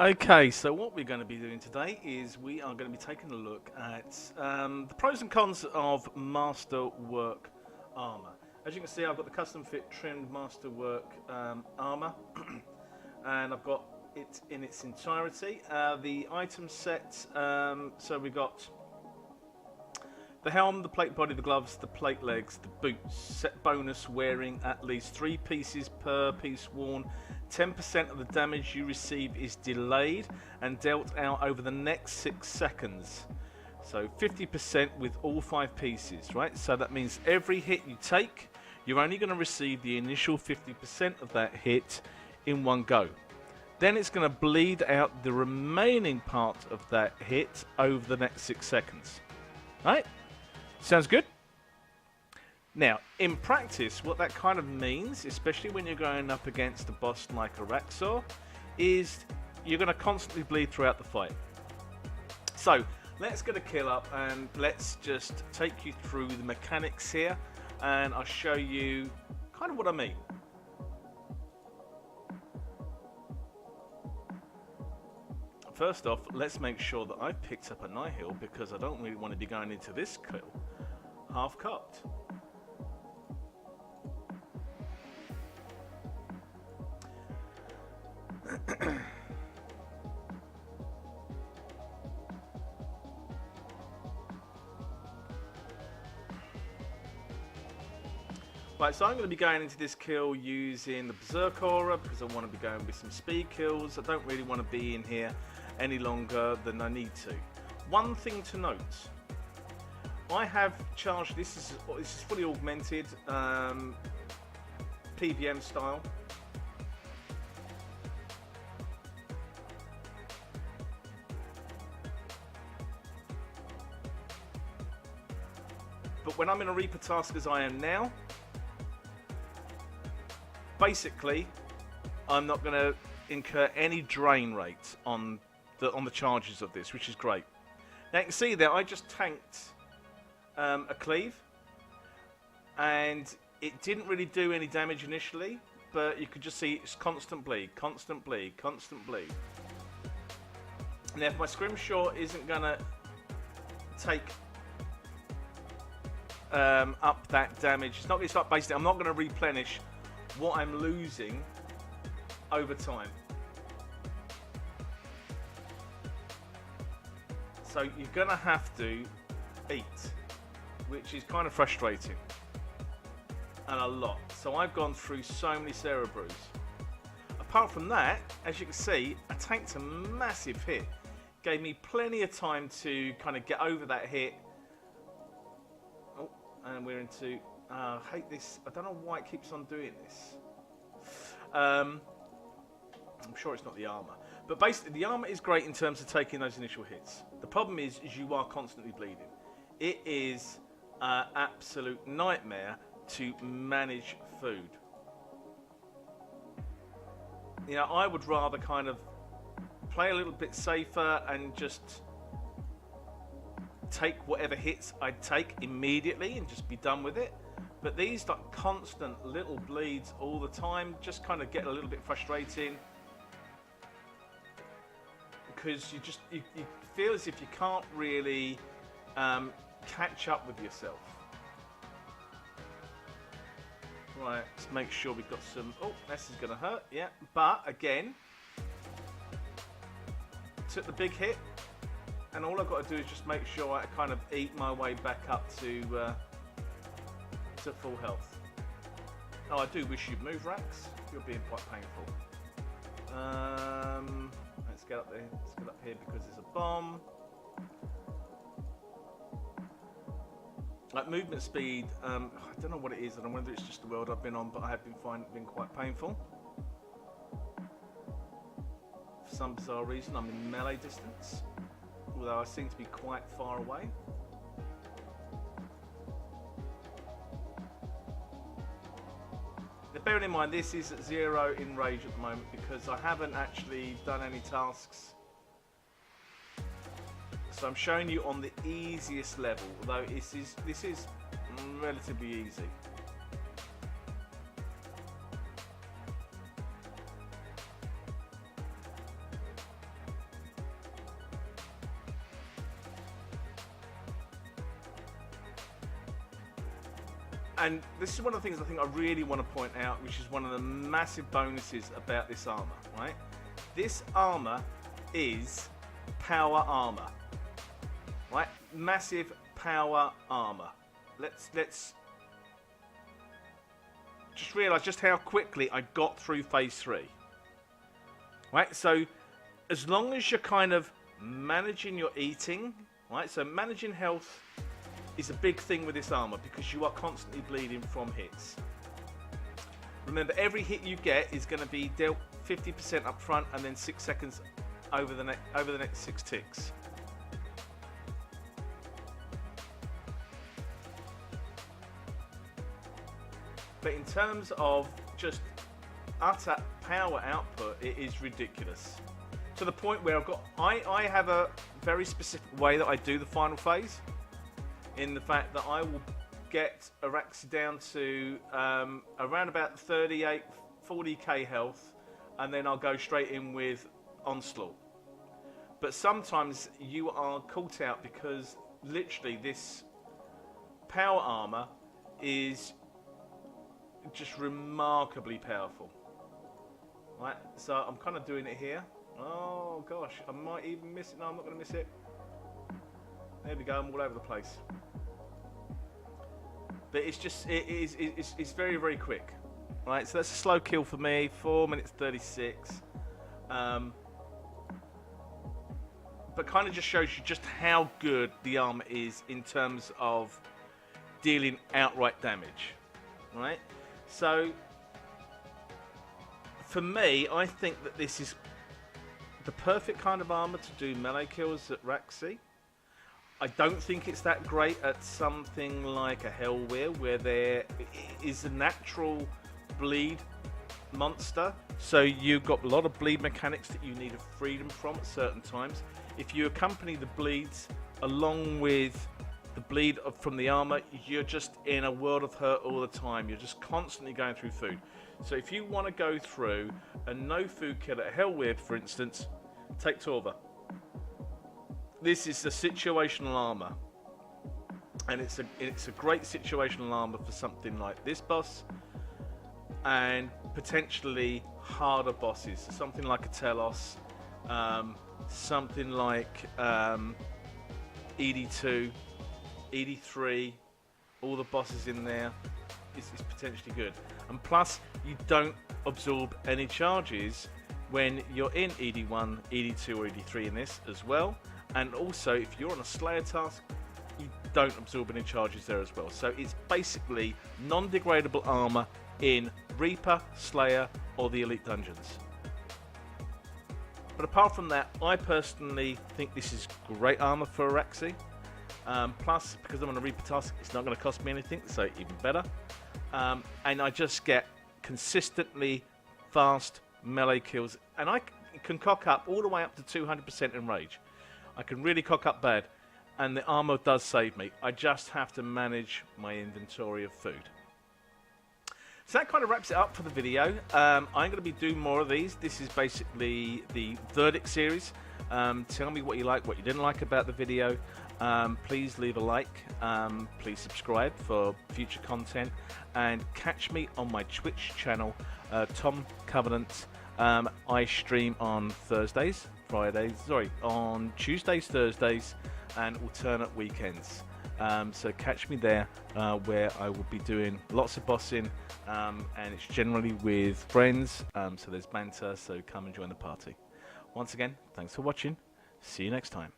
Okay, so what we're going to be doing today is we are going to be taking a look at the pros and cons of Masterwork Armour. As you can see, I've got the custom fit trimmed Masterwork Armour and I've got it in its entirety. The item set, so we've got the helm, the plate body, the gloves, the plate legs, the boots. Set bonus wearing at least 3 pieces per piece worn. 10% of the damage you receive is delayed and dealt out over the next 6 seconds. So 50% with all 5 pieces, right? So that means every hit you take, you're only going to receive the initial 50% of that hit in one go. Then it's going to bleed out the remaining part of that hit over the next 6 seconds. Right? Sounds good? Now, in practice, what that kind of means, especially when you're going up against a boss like a Raxor, is you're going to constantly bleed throughout the fight. So, let's get a kill up and let's just take you through the mechanics here and I'll show you kind of what I mean. First off, let's make sure that I've picked up a Nihil because I don't really want to be going into this kill half-cocked. Right, so I'm going to be going into this kill using the Berserk Aura because I want to be going with some speed kills. I don't really want to be in here any longer than I need to. One thing to note, I have charged, this is fully augmented PVM style. But when I'm in a Reaper task as I am now, basically, I'm not going to incur any drain rate on the charges of this, which is great. Now you can see there, I just tanked a cleave, and it didn't really do any damage initially, but you could just see it's constant bleed, constant bleed, constant bleed. Now if my Scrimshaw isn't going to take up that damage, it's not going to start basically, I'm not going to replenish what I'm losing over time. So you're going to have to eat, which is kind of frustrating. And a lot. So I've gone through so many Cerebrews. Apart from that, as you can see, I tanked a massive hit. Gave me plenty of time to kind of get over that hit. Oh, and we're into... I hate this. I don't know why it keeps on doing this. I'm sure it's not the armor. But basically, the armor is great in terms of taking those initial hits. The problem is you are constantly bleeding. It is an absolute nightmare to manage food. You know, I would rather kind of play a little bit safer and just take whatever hits I'd take immediately and just be done with it. But these like constant little bleeds all the time just kind of get a little bit frustrating because you feel as if you can't really catch up with yourself. Right, let's make sure we've got some... Oh, this is going to hurt, yeah. But, again, took the big hit, and all I've got to do is just make sure I kind of eat my way back up to full health. Oh, I do wish you'd move, Rax. You're being quite painful. Let's get up there. Let's get up here because there's a bomb. Like movement speed, I don't know what it is. I don't know whether it's just the world I've been on, but I have been finding it been quite painful. For some bizarre reason, I'm in melee distance, although I seem to be quite far away. The bearing in mind this is at 0 in rage at the moment because I haven't actually done any tasks. So I'm showing you on the easiest level, although this is relatively easy. And this is one of the things I think I really want to point out, which is one of the massive bonuses about this armor, right? This armor is power armor, right? Massive power armor. Let's just realize just how quickly I got through phase 3, right? So as long as you're kind of managing your eating, right? So managing health is a big thing with this armor because you are constantly bleeding from hits. Remember, every hit you get is going to be dealt 50% up front and then 6 seconds over the next 6 ticks. But in terms of just utter power output, it is ridiculous. To the point where I have a very specific way that I do the final phase. In the fact that I will get Araxi down to around about 38, 40k health, and then I'll go straight in with Onslaught. But sometimes you are caught out because literally this power armor is just remarkably powerful. Right, so I'm kind of doing it here. Oh gosh, I might even miss it. No, I'm not going to miss it. There we go, I'm all over the place. But it's just, it's very, very quick. Right, so that's a slow kill for me, 4 minutes 36. But kind of just shows you just how good the armor is in terms of dealing outright damage. Right, so for me, I think that this is the perfect kind of armor to do melee kills at Araxi. I don't think it's that great at something like a Hellweir, where there is a natural bleed monster. So you've got a lot of bleed mechanics that you need a freedom from at certain times. If you accompany the bleeds along with the bleed from the armor, you're just in a world of hurt all the time. You're just constantly going through food. So if you want to go through a no food kill at Hellweir, for instance, take Torva. This is a situational armor, and it's a great situational armor for something like this boss, and potentially harder bosses, something like a Telos, something like ED2, ED3, all the bosses in there is potentially good. And plus, you don't absorb any charges when you're in ED1, ED2 or ED3 in this as well. And also, if you're on a Slayer task, you don't absorb any charges there as well. So it's basically non-degradable armor in Reaper, Slayer, or the Elite Dungeons. But apart from that, I personally think this is great armor for Araxi. Plus, because I'm on a Reaper task, it's not going to cost me anything, so even better. And I just get consistently fast melee kills. And I can cock up all the way up to 200% in rage. I can really cock up bad, and the armor does save me. I just have to manage my inventory of food. So that kind of wraps it up for the video. I'm going to be doing more of these. This is basically the Verdict series. Tell me what you like, what you didn't like about the video. Please leave a like. Please subscribe for future content. And catch me on my Twitch channel, Tom Covenant. I stream on Thursdays, on Tuesdays, Thursdays, and alternate weekends. So catch me there, where I will be doing lots of bossing, and it's generally with friends, so there's banter, so come and join the party. Once again, thanks for watching. See you next time.